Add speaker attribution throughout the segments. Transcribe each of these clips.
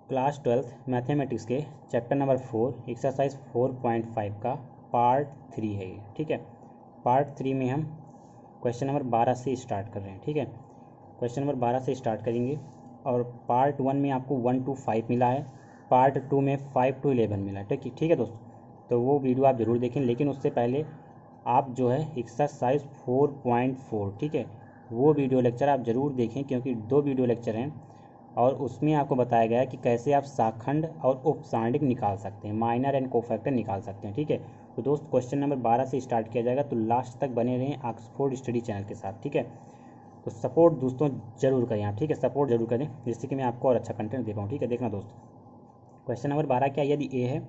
Speaker 1: Class 12th mathematics के chapter number 4 exercise 4.5 का part 3 है ये। ठीक है, पार्ट 3 में हम क्वेश्चन नंबर 12 से स्टार्ट कर रहे हैं। ठीक है, क्वेश्चन नंबर 12 से स्टार्ट करेंगे और पार्ट 1 में आपको 1 to 5 मिला है, पार्ट 2 में 5 to 11 मिला है। ठीक है दोस्तों, तो वो वीडियो आप ज़रूर देखें। लेकिन उससे पहले आप जो है एक्सरसाइज 4.4, ठीक है, वो वीडियो लेक्चर आप ज़रूर देखें, क्योंकि 2 वीडियो लेक्चर हैं और उसमें आपको बताया गया है कि कैसे आप शाखंड और उपसांडिक निकाल सकते हैं, माइनर एंड कोफैक्टर निकाल सकते हैं। ठीक है, तो दोस्त क्वेश्चन नंबर 12 से स्टार्ट किया जाएगा, तो लास्ट तक बने रहें ऑक्सफोर्ड स्टडी चैनल के साथ। ठीक है, तो सपोर्ट दोस्तों जरूर करें आप। ठीक है, सपोर्ट जरूर करें जिससे कि मैं आपको और अच्छा कंटेंट दे पाऊँ। ठीक है, देखना दोस्तों, क्वेश्चन नंबर 12 क्या, यदि ए है,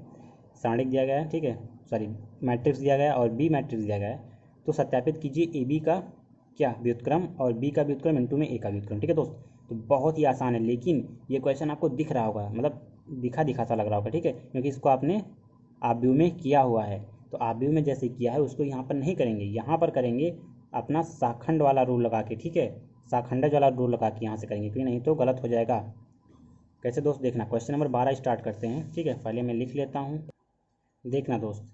Speaker 1: सारणिक दिया गया है, ठीक है, सॉरी मैट्रिक्स दिया गया है और बी मैट्रिक्स दिया गया है, तो सत्यापित कीजिए ए बी का क्या व्युत्क्रम और बी का व्युत्क्रम इंटू में ए का व्युत्क्रम। ठीक है दोस्त, तो बहुत ही आसान है, लेकिन ये क्वेश्चन आपको दिख रहा होगा, मतलब दिखा दिखा सा लग रहा होगा। ठीक है, क्योंकि इसको आपने आव्यूह में किया हुआ है, तो आव्यूह में जैसे किया है उसको यहाँ पर नहीं करेंगे, यहाँ पर करेंगे अपना शाखंड वाला रूल लगा के। ठीक है, शाखंडज वाला रूल लगा के यहाँ से करेंगे, क्योंकि नहीं तो गलत हो जाएगा। कैसे दोस्त, देखना क्वेश्चन नंबर 12 स्टार्ट करते हैं। ठीक है, पहले मैं लिख लेता हूँ। देखना दोस्त,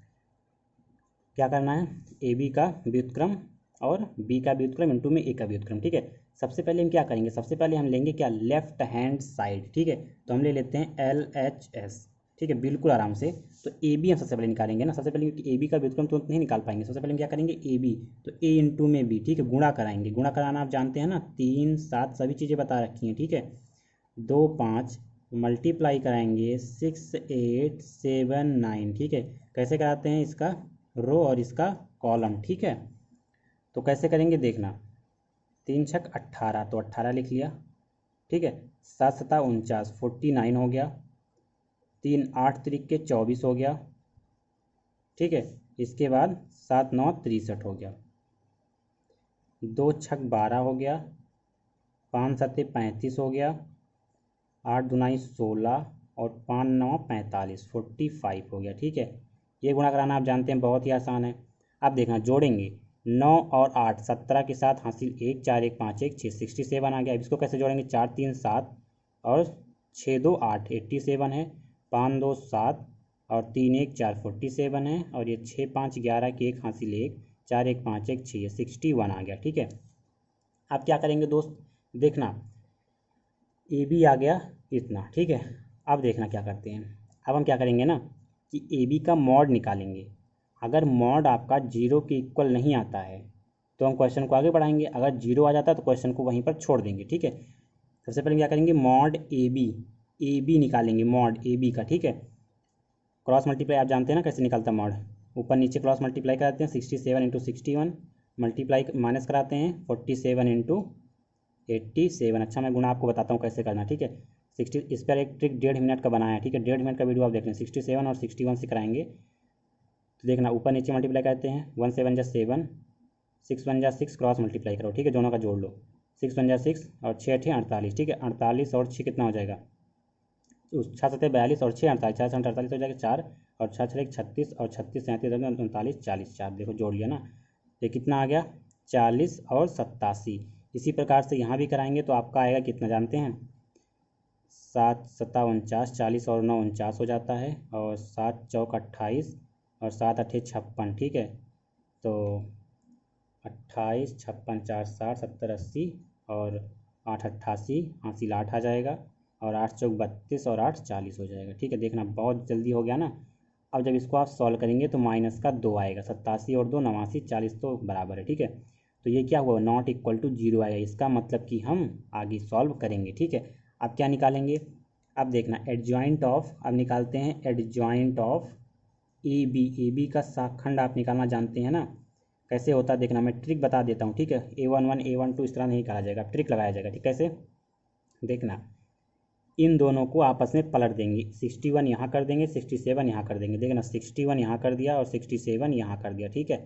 Speaker 1: क्या करना है, ए बी का व्युत्क्रम और बी का व्युत्क्रम इंटू में ए का व्युत्क्रम। ठीक है, सबसे पहले हम क्या करेंगे, सबसे पहले हम लेंगे क्या, लेफ्ट हैंड साइड। ठीक है, तो हम ले लेते हैं एल एच एस। ठीक है, बिल्कुल आराम से। तो ए बी हम सबसे पहले निकालेंगे ना, सबसे पहले, क्योंकि ए बी का व्युत्क्रम तुरंत नहीं निकाल पाएंगे। सबसे पहले हम क्या करेंगे, ए बी, तो ए इंटू में बी। ठीक है, गुणा कराएंगे, गुणा कराना आप जानते हैं ना, 3 7 सभी चीज़ें बता रखी हैं। ठीक है, 2 5 मल्टीप्लाई कराएंगे 6 8 7 9। ठीक है, कैसे कराते हैं, इसका रो और इसका कॉलम। ठीक है, तो कैसे करेंगे देखना, 3 छक 18, तो 18 लिख लिया। ठीक है, 7 सता 49, 49 हो गया। 3 8 त्रिक 24 हो गया। ठीक है, इसके बाद 7 9 63 हो गया। 2 छक 12 हो गया। 5 सत्ते 35 हो गया। 8 दुनाई 16 और 5 9 45, 45 हो गया। ठीक है, ये गुणा कराना आप जानते हैं, बहुत ही आसान है। अब देखना, जोड़ेंगे 9 और 8, 17 के साथ हासिल 1 4 1 5 1 6, 67 आ गया। अब इसको कैसे जोड़ेंगे, 4 3 7 और 6 2 8, 87 है। 5 2 7 और 3 1 4, 47 है। और ये 6 5 11 के 1 हासिल 1 4 1 5 1 6, 61 आ गया। ठीक है, अब क्या करेंगे दोस्त, देखना ए बी आ गया इतना। ठीक है, अब देखना क्या करते हैं, अब हम क्या करेंगे ना कि ए बी का मॉड निकालेंगे। अगर मॉड आपका 0 के इक्वल नहीं आता है तो हम क्वेश्चन को आगे बढ़ाएंगे, अगर 0 आ जाता है तो क्वेश्चन को वहीं पर छोड़ देंगे। ठीक है, सबसे पहले क्या करेंगे, मॉड ए बी निकालेंगे, मॉड ए बी का। ठीक है, क्रॉस मल्टीप्लाई आप जानते हैं ना कैसे निकलता है मॉड, ऊपर नीचे क्रॉस मल्टीप्लाई कराते हैं, 67 इंटू 61 मल्टीप्लाई माइनस कराते हैं 47 इंटू 87। अच्छा, मैं गुणा आपको बताता हूँ कैसे करना। ठीक है, 60, इस पर एक ट्रिक 1.5 मिनट का बनाया है। ठीक है, 1.5 मिनट का वीडियो आप देख लें, 67 और 61 से कराएंगे। तो देखना, ऊपर नीचे मल्टीप्लाई करते हैं, 1 7 जा 7, 6 1 जा 6, क्रॉस मल्टीप्लाई करो। ठीक है, दोनों का जोड़ लो, 6 1 जा 6 और 6 8 48। ठीक है, 48 और 6 कितना हो जाएगा, 6 7 42 और 6 48, 4 7 48 हो जाएगा 4 और 6 6 36 और 36 37 39 40, 4 देखो जोड़ लिया ना, ये कितना आ गया, 40 और 87। इसी प्रकार से यहाँ भी कराएंगे तो आपका आएगा कितना जानते हैं, 7 7 49, 40 और 9 49 हो जाता है, और 7 चौक 28 और 7 8 56। ठीक है, तो 28 56 4 60 70 80 और 8 88, हासिल 8 आ जाएगा, और 8 चौक 32 और 8 40 हो जाएगा। ठीक है, देखना बहुत जल्दी हो गया ना। अब जब इसको आप सॉल्व करेंगे तो माइनस का 2 आएगा, 87 और 2 89, 40 तो बराबर है। ठीक है, तो ये क्या हुआ, नॉट इक्वल टू 0 आएगा, इसका मतलब कि हम आगे सॉल्व करेंगे। ठीक है, अब क्या निकालेंगे, अब देखना एडजॉइंट ऑफ, अब निकालते हैं एडजॉइंट ऑफ ए बी का शाखंड आप निकालना जानते हैं ना कैसे होता है, देखना मैं ट्रिक बता देता हूँ। ठीक है, A11 A12 इस तरह नहीं करा जाएगा, ट्रिक लगाया जाएगा। ठीक, कैसे देखना, इन दोनों को आपस में पलट देंगे, 61 यहाँ कर देंगे, 67 यहाँ कर देंगे। देखना 61 यहाँ कर दिया और 67 यहाँ कर दिया। ठीक है,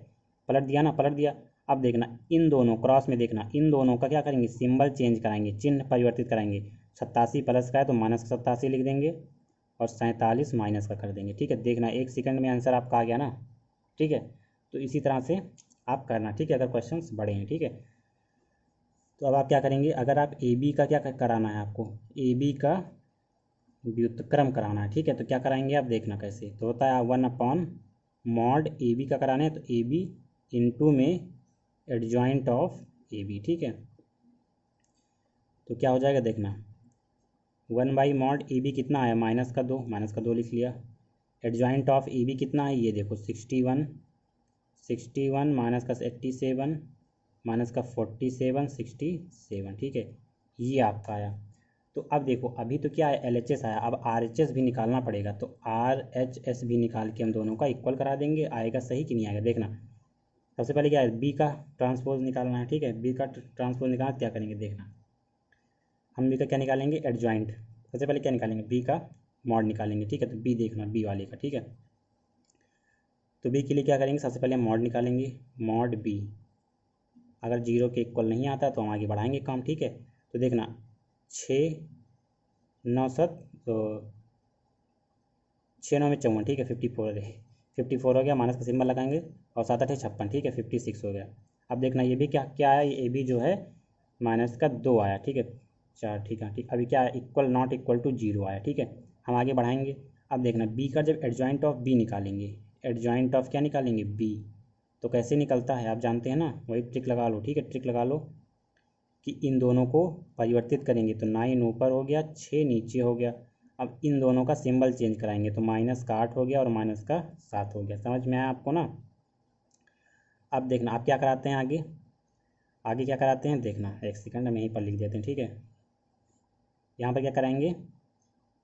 Speaker 1: पलट दिया ना, पलट दिया। अब देखना इन दोनों क्रॉस में, देखना इन दोनों का क्या करेंगे, सिंबल चेंज कराएंगे, चिन्ह परिवर्तित कराएंगे। 87 प्लस का है तो माइनस का 87 लिख देंगे और 47 माइनस का कर देंगे। ठीक है, देखना 1 सेकंड में आंसर आपका आ गया ना। ठीक है, तो इसी तरह से आप करना। ठीक है, अगर क्वेश्चन बड़े हैं। ठीक है, तो अब आप क्या करेंगे, अगर आप ए बी का क्या कराना है आपको, ए बी का व्युत्क्रम कराना है, ठीक है। तो क्या कराएंगे आप देखना कैसे। तो होता है 1 मॉड ए बी का कराना है, तो ए बी इंटू में एडजॉइंट ऑफ ए बी, ठीक है। तो क्या हो जाएगा देखना, 1/मॉड ए बी कितना आया, -का 2 लिख लिया। एडजॉइंट ऑफ ए बी कितना है, ये देखो 61 माइनस का 87 माइनस का 47 67, ठीक है। ये आपका आया। तो अब देखो अभी तो क्या है, LHS आया, अब RHS भी निकालना पड़ेगा। तो RHS भी निकाल के हम दोनों का इक्वल करा देंगे। आएगा सही कि नहीं आएगा देखना। सबसे पहले क्या है, बी का ट्रांसपोज निकालना है, ठीक है। बी का ट्रांसपोज निकालना, क्या करेंगे देखना, हम बी का क्या निकालेंगे, एडजॉइंट। सबसे पहले क्या निकालेंगे, बी का मॉड निकालेंगे, ठीक है। तो बी देखना, बी वाले का, ठीक है। तो बी के लिए क्या करेंगे, सबसे पहले मॉड निकालेंगे, मॉड बी। अगर 0 के इक्वल नहीं आता तो हम आगे बढ़ाएंगे काम, ठीक है। तो देखना 6 9 7 तो 6 9 में 54, ठीक है। 54 हो गया, माइनस का सिंबल लगाएंगे, और 7 8 56, ठीक है। 56 हो गया। अब देखना ये भी क्या क्या है, ये भी जो है -का 2 आया, ठीक है। 4, ठीक है, ठीक। अभी क्या है, इक्वल नॉट इक्वल टू 0 आया, ठीक है। हम आगे बढ़ाएंगे। अब देखना बी का जब एडजॉइंट ऑफ बी निकालेंगे, एडजॉइंट ऑफ क्या निकालेंगे, बी। तो कैसे निकलता है आप जानते हैं ना, वही ट्रिक लगा लो, ठीक है। ट्रिक लगा लो कि इन दोनों को परिवर्तित करेंगे, तो 9 ऊपर हो गया, 6 नीचे हो गया। अब इन दोनों का सिंबल चेंज कराएंगे, तो -का 8 हो गया और -का 7 हो गया। समझ में आया आपको ना। अब देखना आप क्या कराते हैं आगे, आगे क्या कराते हैं देखना, एक सेकंड हम यहीं पर लिख देते हैं, ठीक है। यहाँ पर क्या कराएंगे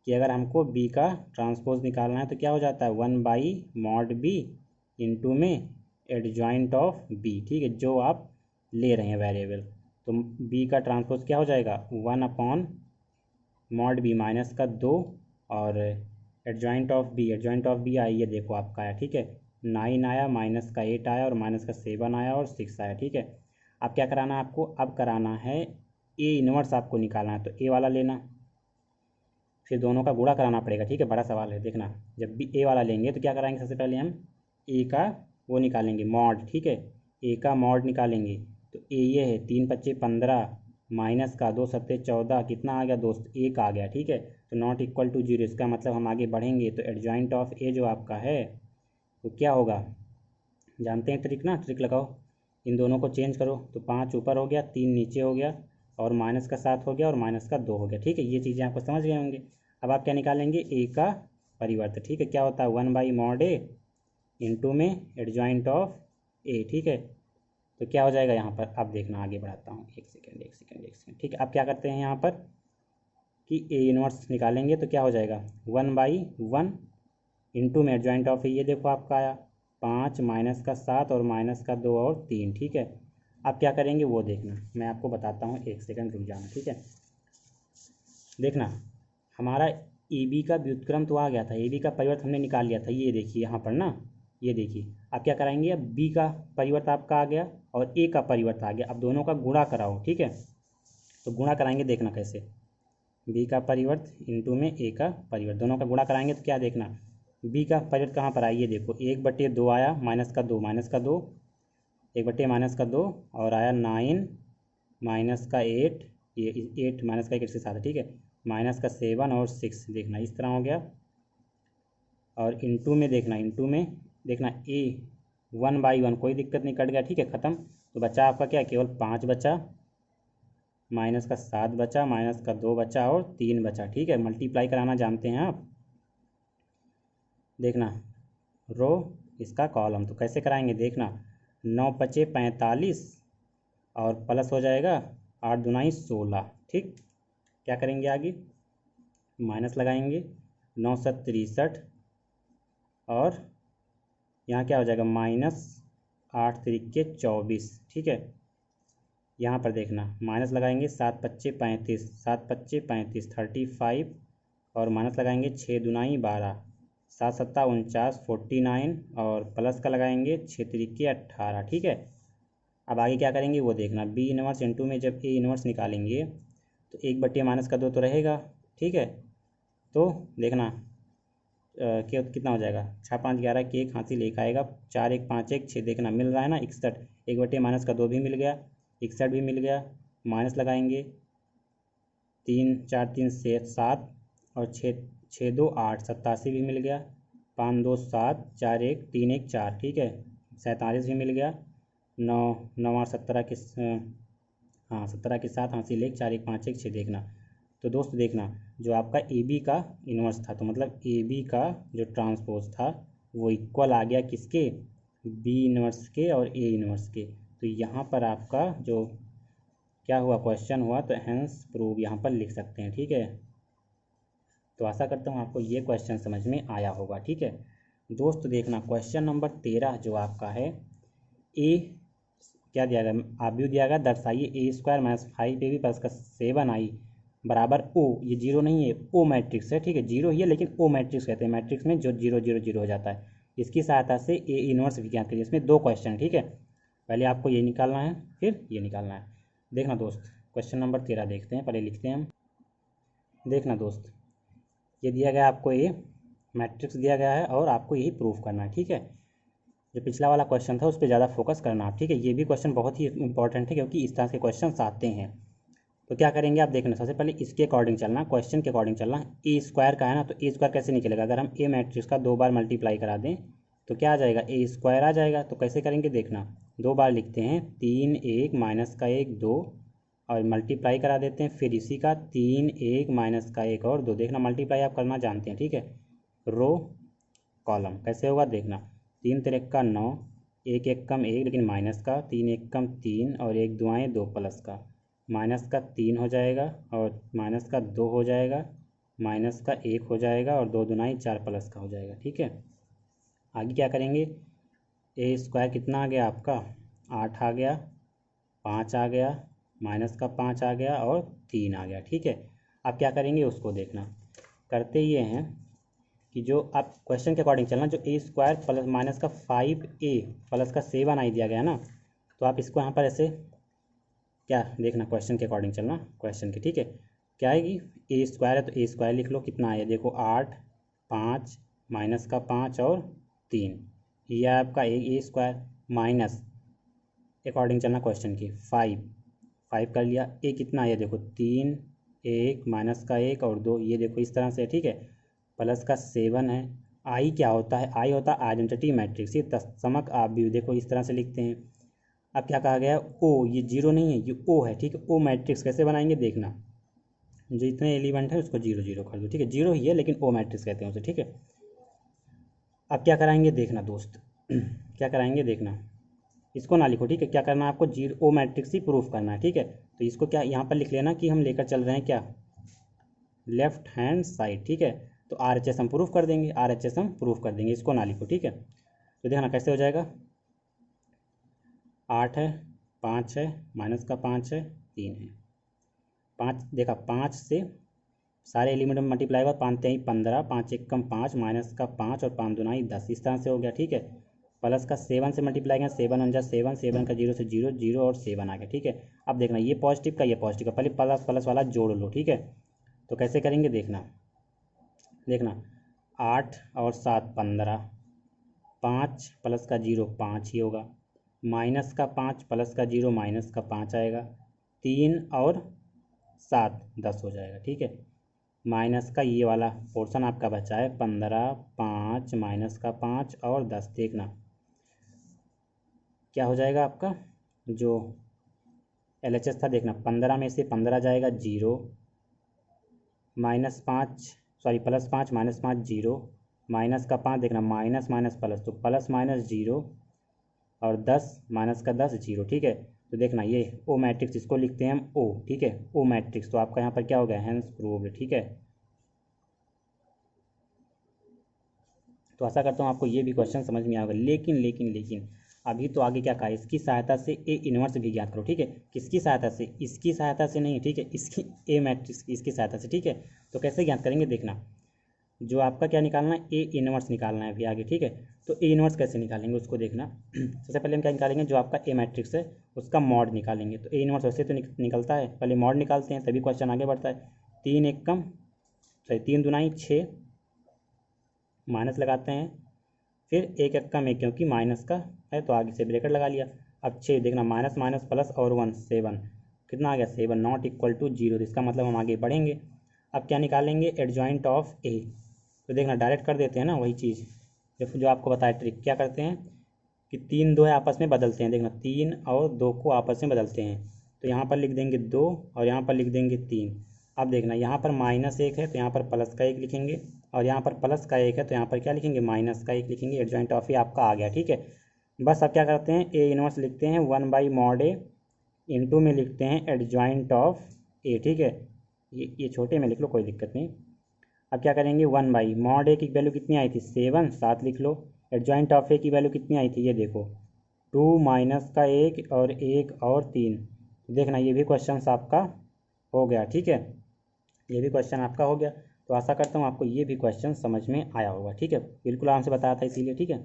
Speaker 1: कि अगर हमको बी का ट्रांसपोज निकालना है तो क्या हो जाता है, 1/मॉड बी इंटू में एडजॉइंट ऑफ बी, ठीक है, जो आप ले रहे हैं वेरिएबल। तो बी का ट्रांसपोज क्या हो जाएगा, 1/मॉड बी -का 2 और एडजॉइंट ऑफ बी आई, ये देखो आपका आया, ठीक है। 9 आया, -का 8 आया और -का 7 आया और 6 आया, ठीक है। अब क्या कराना है आपको, अब कराना है ए इनवर्स आपको निकालना है, तो ए वाला लेना, फिर दोनों का गुणा कराना पड़ेगा, ठीक है। बड़ा सवाल है देखना, जब भी ए वाला लेंगे तो क्या कराएंगे, सबसे पहले हम ए का वो निकालेंगे मॉड, ठीक है। ए का मॉड निकालेंगे, तो ए ये है 3 5 15 -का 2 7 14, कितना आ गया दोस्त, 1 आ गया, ठीक है। तो नॉट इक्वल टू 0, इसका मतलब हम आगे बढ़ेंगे तो एडजॉइंट ऑफ ए जो आपका है वो क्या होगा, जानते हैं ट्रिक ना, ट्रिक लगाओ, इन दोनों को चेंज करो, तो 5 ऊपर हो गया, 3 नीचे हो गया और -का 7 हो गया और -का 2 हो गया, ठीक है। ये चीज़ें आपको समझ गए होंगे। अब आप क्या निकालेंगे, ए का परिवर्त, ठीक है। क्या होता है, 1/मॉड ए इंटू में एडजॉइंट ऑफ ए, ठीक है। तो क्या हो जाएगा यहाँ पर, अब देखना आगे बढ़ाता हूँ, एक सेकेंड, ठीक है। अब क्या करते हैं यहाँ पर कि ए इनवर्स निकालेंगे, तो क्या हो जाएगा 1/1 इंटू में एडजॉइंट ऑफ ए, ये देखो आपका आया 5 -का 7 और -का 2 और 3, ठीक है। अब क्या करेंगे वो देखना, मैं आपको बताता हूँ, एक सेकंड रुक जाना, ठीक है। देखना हमारा ए बी का व्युत्क्रम तो आ गया था, ए बी का परिवर्त हमने निकाल लिया था, ये देखिए यहाँ पर ना, ये देखिए। अब क्या कराएंगे, अब बी का परिवर्त आपका आ गया और ए का परिवर्त आ गया। अब दोनों का गुणा कराओ, ठीक है। तो गुणा कराएंगे देखना कैसे, बी का परिवर्त इंटू में ए का परिवर्त, दोनों का गुणा कराएंगे तो क्या देखना, बी का परिवर्त कहाँ पर आइए देखो, 1/2 आया, -का 2 -का 2, 1/-2 और आया 9 -का 8, ये 8 -का 1 से 7, ठीक है। -का 7 और 6, देखना इस तरह हो गया। और इंटू में देखना ए 1/1, कोई दिक्कत नहीं, कट गया, ठीक है, ख़त्म। तो बचा आपका क्या, केवल 5 बचा, -का 7 बचा, -का 2 बचा और 3 बचा, ठीक है। मल्टीप्लाई कराना जानते हैं आप, देखना रो इसका कॉलम, तो कैसे कराएंगे देखना, 9 पचे 45 और प्लस हो जाएगा 8 दूनाई 16, ठीक। क्या करेंगे आगे, माइनस लगाएंगे, 9 7 63 और यहाँ क्या हो जाएगा, -8 3 24, ठीक है। यहाँ पर देखना माइनस लगाएंगे, 7 पच्चे 35, 7 पच्चे 35 35 और माइनस लगाएंगे 6 दूनाई 12, 7 सत्ता 49 49 और प्लस का लगाएंगे 6 3 18, ठीक है। अब आगे क्या करेंगे वो देखना, बी इनवर्स इंटू में जब ए इनवर्स निकालेंगे तो 1/-2 तो रहेगा, ठीक है। तो देखना क्या कितना हो जाएगा, 6 5 11 की 1 हासिल 1 आएगा, 4 1 5 1 6, देखना मिल रहा है ना 61, 1/-2 भी मिल गया, 61 भी मिल गया, माइनस लगाएंगे 3 4 3 से 7 और 6 2 8 87 भी मिल गया, 5 2 7 4 1 3 1 4, ठीक है, 47 भी मिल गया, 9 9 8 17 के 17 के साथ हासिल 1 4 1 5 1 6। देखना तो दोस्त, देखना जो आपका ए बी का इन्वर्स था, तो मतलब ए बी का जो ट्रांसपोज था वो इक्वल आ गया किसके, बी इन्वर्स के और ए इन्वर्स के। तो यहाँ पर आपका जो क्या हुआ, क्वेश्चन हुआ, तो हेंस प्रूव यहाँ पर लिख सकते हैं, ठीक है। तो आशा करता हूँ आपको ये क्वेश्चन समझ में आया होगा, ठीक है दोस्त। देखना क्वेश्चन नंबर 13 जो आपका है, ए क्या दिया गया, आव्यूह दिया गया, दर्शाइए ए स्क्वायर माइनस 5ab प्लस का 7i बराबर ओ, ये जीरो नहीं है, ओ मैट्रिक्स है, ठीक है, जीरो ही है लेकिन ओ मैट्रिक्स कहते हैं, मैट्रिक्स में जो 0 0 0 हो जाता है। इसकी सहायता से ए इन्वर्स विज्ञान करिए। इसमें 2 क्वेश्चन, ठीक है, पहले आपको ये निकालना है फिर ये निकालना है। देखना दोस्त, क्वेश्चन नंबर 13 देखते हैं, पहले लिखते हैं हम। देखना दोस्त, ये दिया गया आपको, ये मैट्रिक्स दिया गया है और आपको यही प्रूफ करना है, ठीक है। जो पिछला वाला क्वेश्चन था उस पर ज़्यादा फोकस करना आप, ठीक है। ये भी क्वेश्चन बहुत ही इंपॉर्टेंट है क्योंकि इस तरह के क्वेश्चन आते हैं। तो क्या करेंगे आप, देखना सबसे पहले इसके अकॉर्डिंग चलना, क्वेश्चन के अकॉर्डिंग चलना। ए स्क्वायर का है ना, तो ए स्क्वायर कैसे निकलेगा, अगर हम ए मैट्रिक्स का 2 बार मल्टीप्लाई करा दें तो क्या आ जाएगा, ए स्क्वायर आ जाएगा। तो कैसे करेंगे, देखना 2 बार लिखते हैं, 3 1 माइनस का 1 2 और मल्टीप्लाई करा देते हैं, फिर इसी का 3 1 माइनस का 1 और 2। देखना मल्टीप्लाई आप करना जानते हैं, ठीक है, रो कॉलम कैसे होगा, देखना 3 3 का 9, 1 1 कम 1 लेकिन माइनस का, 3 1 कम 3 और 1 2 2 प्लस का, माइनस का 3 हो जाएगा और माइनस का 2 हो जाएगा, माइनस का 1 हो जाएगा और 2 2 4 प्लस का हो जाएगा, ठीक है। आगे क्या करेंगे, ए स्क्वायर कितना आ गया आपका, 8 आ गया, 5 आ गया, माइनस का 5 आ गया और 3 आ गया, ठीक है। अब क्या करेंगे उसको देखना, करते ये हैं कि जो आप क्वेश्चन के अकॉर्डिंग चलना, जो ए स्क्वायर प्लस माइनस का 5a प्लस का 7i दिया गया ना, तो आप इसको यहाँ पर ऐसे क्या देखना, क्वेश्चन के अकॉर्डिंग चलना, क्वेश्चन के, ठीक है। क्या आएगी, ए स्क्वायर है तो ए स्क्वायर लिख लो, कितना आया देखो 8 5 माइनस का 5 और 3, ये आपका ए स्क्वायर माइनस अकॉर्डिंग चलना क्वेश्चन की 5 कर लिया, ए कितना आया देखो 3 1 माइनस का 1 और 2, ये देखो इस तरह से, ठीक है, प्लस का 7 है। आई क्या होता है, आई होता है आइडेंटिटी मैट्रिक्स, ये तत्समक आव्यूह, देखो इस तरह से लिखते हैं। अब क्या कहा गया है, ओ, ये जीरो नहीं है, ये ओ है, ठीक है। ओ मैट्रिक्स कैसे बनाएंगे, देखना जो इतने एलिमेंट है उसको 0 0 कर दो, ठीक है, जीरो ही है लेकिन ओ मैट्रिक्स कहते हैं उसे, ठीक है। अब क्या कराएंगे, देखना दोस्त क्या कराएंगे, देखना इसको ना लिखो, ठीक है, क्या करना है आपको, जीरो ओ मैट्रिक्स ही प्रूफ करना है, ठीक है। तो इसको क्या यहाँ पर लिख लेना कि हम लेकर चल रहे हैं क्या, लेफ्ट हैंड साइड, ठीक है। तो RHS हम प्रूफ कर देंगे, RHS हम प्रूफ कर देंगे, इसको ना लिखो, ठीक है। तो देखना कैसे हो जाएगा, 8 है, 5 है, माइनस का 5 है, 3 है, 5 देखा, 5 से सारे एलिमेंट में मल्टीप्लाई हुआ, 5 3 15, 5 1 कम 5 माइनस का 5 और 5 2 10, इस तरह से हो गया, ठीक है। प्लस का 7 से मल्टीप्लाई किया, 7 1 7, 7 का 0 से 0 0 और 7 आ गया, ठीक है। अब देखना ये पॉजिटिव का ये पॉजिटिव का, पहले प्लस प्लस वाला जोड़ लो, ठीक है। तो कैसे करेंगे, देखना 8 और 7 15, 5 प्लस का 0 5 ही होगा, माइनस का 5 प्लस का 0 माइनस का 5 आएगा, 3 और 7 10 हो जाएगा, ठीक है। माइनस का ये वाला पोर्शन आपका बचा है 15, 5 माइनस का 5 और 10। देखना क्या हो जाएगा आपका, जो LHS था, देखना 15 में से 15 जाएगा 0, प्लस 5 माइनस 5 0, माइनस का 5 देखना माइनस माइनस प्लस, तो प्लस माइनस 0 और 10 माइनस का 10 0, ठीक है। तो देखना ये ओ मैट्रिक्स, इसको लिखते हैं हम ओ, ठीक है, ओ मैट्रिक्स। तो आपका यहाँ पर क्या हो गया, हेंस प्रूव्ड, ठीक है। तो आशा करता हूँ आपको ये भी क्वेश्चन समझ में आएगा। लेकिन अभी तो आगे क्या कहा, इसकी सहायता से ए इन्वर्स भी ज्ञात करो, ठीक है। किसकी सहायता से, इसकी सहायता से नहीं, ठीक है, इसकी ए मैट्रिक्स इसकी सहायता से, ठीक है। तो कैसे ज्ञात करेंगे, देखना जो आपका क्या निकालना है, ए इन्वर्स निकालना है अभी आगे, ठीक है। तो ए इन्वर्स कैसे निकालेंगे उसको देखना सबसे पहले हम क्या निकालेंगे, जो आपका ए मैट्रिक्स है उसका मॉड निकालेंगे। तो ए इन्वर्स वैसे तो निकलता है, पहले मॉड निकालते हैं तभी क्वेश्चन आगे बढ़ता है। 3 1 कम 3 2 6, माइनस लगाते हैं, फिर 1 1 कम 1 क्योंकि माइनस का है तो आगे से ब्रैकेट लगा लिया। अब 6 देखना माइनस माइनस प्लस और 1 7, कितना आ गया 7 नॉट इक्वल टू 0, तो इसका मतलब हम आगे बढ़ेंगे। अब क्या निकालेंगे, एडजॉइंट ऑफ ए। तो देखना डायरेक्ट कर देते हैं ना वही चीज़ जो आपको बताया ट्रिक। क्या करते हैं कि 3 2 है आपस में बदलते हैं। देखना 3 और 2 को आपस में बदलते हैं। तो यहाँ पर लिख देंगे 2 और यहाँ पर लिख देंगे 3। अब देखना यहाँ पर -1 है तो यहाँ पर प्लस का 1 लिखेंगे, और यहाँ पर प्लस का 1 है तो यहाँ पर क्या लिखेंगे, माइनस का 1 लिखेंगे। एडजॉइंट ऑफ ए आपका आ गया, ठीक है। बस अब क्या करते हैं, ए इनवर्स लिखते हैं 1/mod ए, इंटू में लिखते हैं एडजॉइंट ऑफ ए, ठीक है। ये छोटे में लिख लो, कोई दिक्कत नहीं। अब क्या करेंगे, 1/mod ए की वैल्यू कितनी आई थी, 7, 7 लिख लो। एडजॉइंट ऑफ ए की वैल्यू कितनी आई थी, ये देखो 2 माइनस का 1 और 1 और 3। देखना ये भी क्वेश्चन आपका हो गया, ठीक है। ये भी क्वेश्चन आपका हो गया। तो आशा करता हूँ आपको ये भी क्वेश्चन समझ में आया होगा, ठीक है। बिल्कुल आराम से बताया था इसीलिए, ठीक है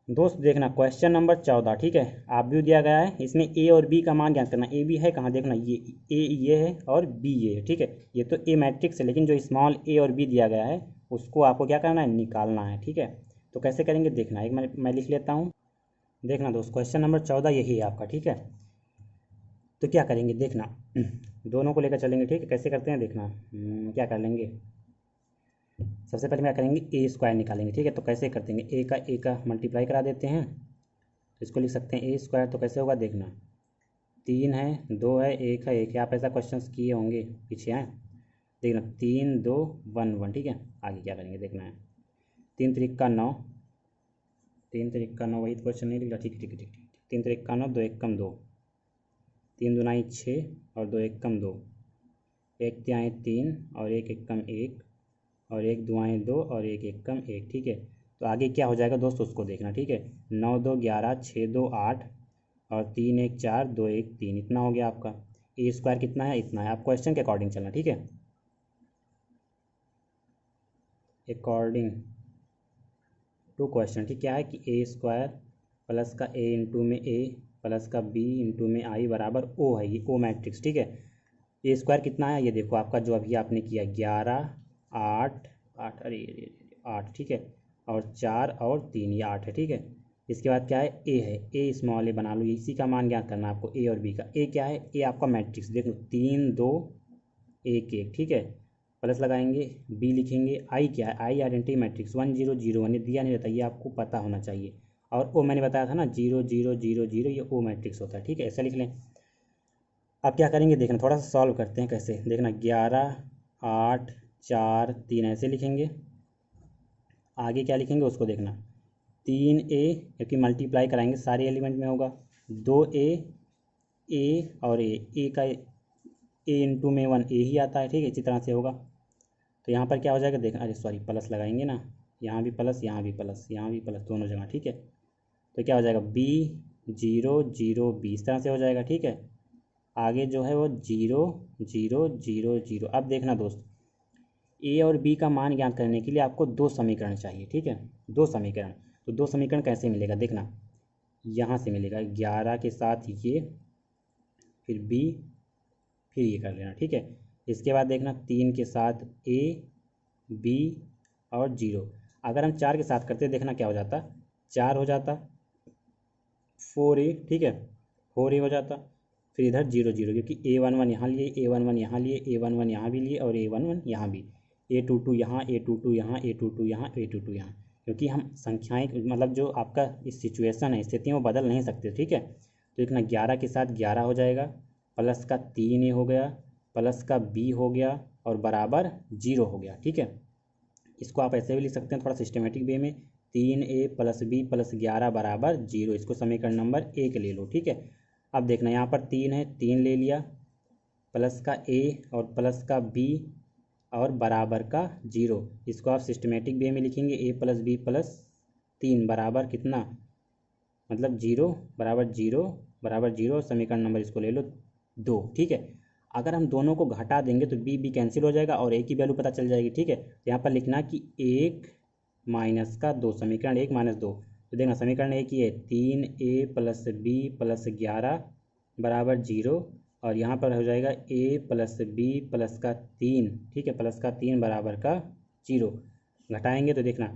Speaker 1: दोस्त। देखना क्वेश्चन नंबर 14, ठीक है। आप भी दिया गया है, इसमें ए और बी का मान ज्ञात करना। ए बी है कहाँ, देखना ये ए ये है और बी ये है, ठीक है। ये तो ए मैट्रिक्स है, लेकिन जो स्मॉल ए और बी दिया गया है उसको आपको क्या करना है, निकालना है, ठीक है। तो कैसे करेंगे देखना, एक मैं लिख लेता हूँ। देखना दोस्त क्वेश्चन नंबर 14 यही है आपका, ठीक है। तो क्या करेंगे देखना, दोनों को लेकर चलेंगे, ठीक है। कैसे करते हैं देखना, क्या कर लेंगे, सबसे पहले क्या करेंगे, ए स्क्वायर निकालेंगे, ठीक है। तो कैसे कर देंगे, ए का मल्टीप्लाई करा देते हैं। तो इसको लिख सकते हैं ए स्क्वायर। तो कैसे होगा देखना, 3 है, 2 है, 1 है, 1 है। आप ऐसा क्वेश्चन किए होंगे पीछे, हैं देखना 3 2 1 1, ठीक है। आगे क्या करेंगे देखना है, 3 3 का 9, 3 3 का 9, वही क्वेश्चन नहीं लिख रहा, ठीक है ठीक है ठीक है। 3 3 का 9, 2 1 कम 2, 3 दूनाई 6 और 2 1 कम 2, 1 तिहाई 3 और 1 1 कम 1 और 1 दुआएँ 2 और 1 1 कम 1, ठीक है। तो आगे क्या हो जाएगा दोस्त उसको देखना, ठीक है। 9 2 11, 6 2 8 और 3 1 4, 2 1 3, इतना हो गया आपका। ए स्क्वायर कितना है, इतना है। आप क्वेश्चन के अकॉर्डिंग चलना, ठीक है, अकॉर्डिंग टू क्वेश्चन, ठीक। क्या है कि ए स्क्वायर प्लस का ए इंटू में ए प्लस का बी इंटू में आई बराबर ओ है, ये ओ मैट्रिक्स, ठीक है। ए स्क्वायर कितना है, ये देखो आपका जो अभी आपने किया 11 8 8, अरे 8, ठीक है। और 4 और 3, ये 8 है, ठीक है। इसके बाद क्या है, ए है, ए स्मॉल ए बना लो, इसी का मान ज्ञात करना आपको, ए और बी का। ए क्या है, ए आपका मैट्रिक्स देखो 3 2 1 1, ठीक है। प्लस लगाएंगे, बी लिखेंगे, आई क्या है, आई आइडेंटिटी मैट्रिक्स 1 0 0 1, ये दिया नहीं रहता, ये आपको पता होना चाहिए। और ओ मैंने बताया था ना 0 0 0 0, ये ओ मैट्रिक्स होता है, ठीक है। ऐसा लिख लें। अब क्या करेंगे देखना, थोड़ा सा सॉल्व करते हैं कैसे देखना, 11 8 4 3 ऐसे लिखेंगे। आगे क्या लिखेंगे उसको देखना, 3a, क्योंकि मल्टीप्लाई कराएंगे सारे एलिमेंट में होगा, 2a ए और ए का ए इंटू में 1 ए ही आता है, ठीक है। इसी तरह से होगा। तो यहाँ पर क्या हो जाएगा देखना, अरे सॉरी प्लस लगाएंगे ना, यहाँ भी प्लस, यहाँ भी प्लस, यहाँ भी प्लस, दोनों जगह, ठीक है। तो क्या हो जाएगा, बी 0 0 बी, इस तरह से हो जाएगा, ठीक है। आगे जो है वो 0 0 0 0। अब देखना दोस्त, ए और बी का मान ज्ञात करने के लिए आपको 2 समीकरण चाहिए, ठीक है, 2 समीकरण। तो 2 समीकरण कैसे मिलेगा देखना, यहाँ से मिलेगा 11 के साथ ये, फिर बी, फिर ये कर लेना, ठीक है। इसके बाद देखना 3 के साथ ए बी और 0। अगर हम 4 के साथ करते देखना क्या हो जाता, 4 हो जाता, 4a, ठीक है, 4a हो जाता। फिर इधर 0 0, क्योंकि a11 यहाँ लिए, a11 यहाँ लिए, a11 यहाँ भी लिए और a11 यहाँ भी, a22 यहाँ, a22 यहाँ, a22 यहाँ, a22 यहाँ। क्योंकि हम संख्याएं मतलब जो आपका इस सिचुएशन है, स्थिति में बदल नहीं सकते, ठीक है। तो इतना 11 के साथ 11 हो जाएगा, प्लस का 3a हो गया, प्लस का b हो गया और बराबर 0 हो गया, ठीक है। इसको आप ऐसे भी लिख सकते हैं थोड़ा सिस्टमेटिक वे में, 3a प्लस बी प्लस 11 बराबर 0। इसको समीकरण नंबर 1 ले लो, ठीक है। अब देखना यहाँ पर 3 है, 3 ले लिया, प्लस का a और प्लस का b और बराबर का 0। इसको आप सिस्टमेटिक वे में लिखेंगे, a प्लस बी प्लस 3 बराबर कितना, मतलब 0 बराबर 0 बराबर 0। समीकरण नंबर इसको ले लो 2, ठीक है। अगर हम दोनों को घटा देंगे तो बी बी कैंसिल हो जाएगा और ए की वैल्यू पता चल जाएगी, ठीक है। तो यहाँ पर लिखना कि 1 माइनस का 2, समीकरण 1 माइनस 2। तो देखना समीकरण एक ही है, 3a प्लस बी प्लस 11 बराबर 0, और यहाँ पर हो जाएगा a प्लस बी प्लस का 3, ठीक है, प्लस का 3 बराबर का 0। घटाएंगे तो देखना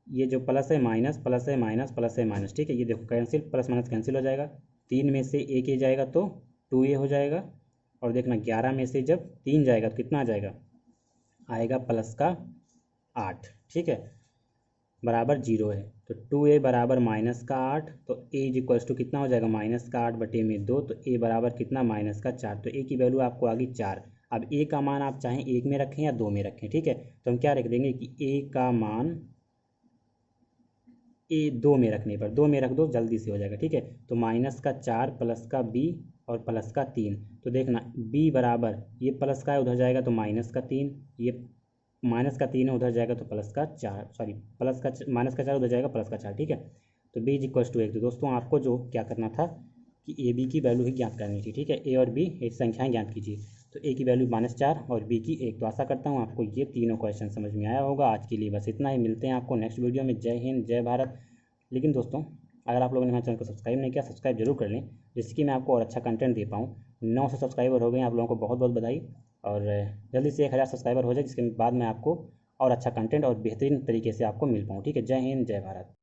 Speaker 1: ये जो प्लस है माइनस, प्लस है माइनस, प्लस है माइनस, ठीक है। ये देखो कैंसिल, प्लस माइनस कैंसिल हो जाएगा, 3 में से 1 जाएगा तो 2a हो जाएगा, और देखना 11 में से जब 3 जाएगा तो कितना आ जाएगा, आएगा प्लस का 8, ठीक है, बराबर 0 है। तो 2a बराबर माइनस का 8, तो a इज इक्वल्स टू कितना हो जाएगा, माइनस का 8 बटे में 2, तो a बराबर कितना, माइनस का 4। तो a की वैल्यू आपको आ गई 4। अब a का मान आप चाहें 1 में रखें या 2 में रखें, ठीक है। तो हम क्या रख देंगे कि a का मान a 2 में रखने पर, 2 में रख दो जल्दी से हो जाएगा, ठीक है। तो माइनस का 4 प्लस का b और प्लस का 3। तो देखना b बराबर, ये प्लस का है उधर जाएगा तो माइनस का 3, ये माइनस का 3 है उधर जाएगा तो प्लस का 4, सॉरी प्लस का माइनस का 4 उधर जाएगा प्लस का 4, ठीक है। तो b इज इक्वल्स टू 1। तो दोस्तों आपको जो क्या करना था कि ए बी की वैल्यू ही ज्ञात करनी थी, ठीक है। ए और बी एक संख्याएं ज्ञात कीजिए। तो ए की वैल्यू -4 और बी की 1। तो आशा करता हूँ आपको ये तीनों क्वेश्चन समझ में आया होगा। आज के लिए बस इतना ही, मिलते हैं आपको नेक्स्ट वीडियो में। जय हिंद, जय भारत। लेकिन दोस्तों, अगर आप लोगों ने हमारे चैनल को सब्सक्राइब नहीं किया, सब्सक्राइब जरूर कर लें, जिससे कि मैं आपको और अच्छा कंटेंट दे पाऊँ। 900 सब्सक्राइबर हो गए हैं, आप लोगों को बहुत बहुत बधाई। और जल्दी से 1000 सब्सक्राइबर हो जाए, जिसके बाद मैं आपको और अच्छा कंटेंट और बेहतरीन तरीके से आपको मिल पाऊँ, ठीक है। जय हिंद, जय भारत।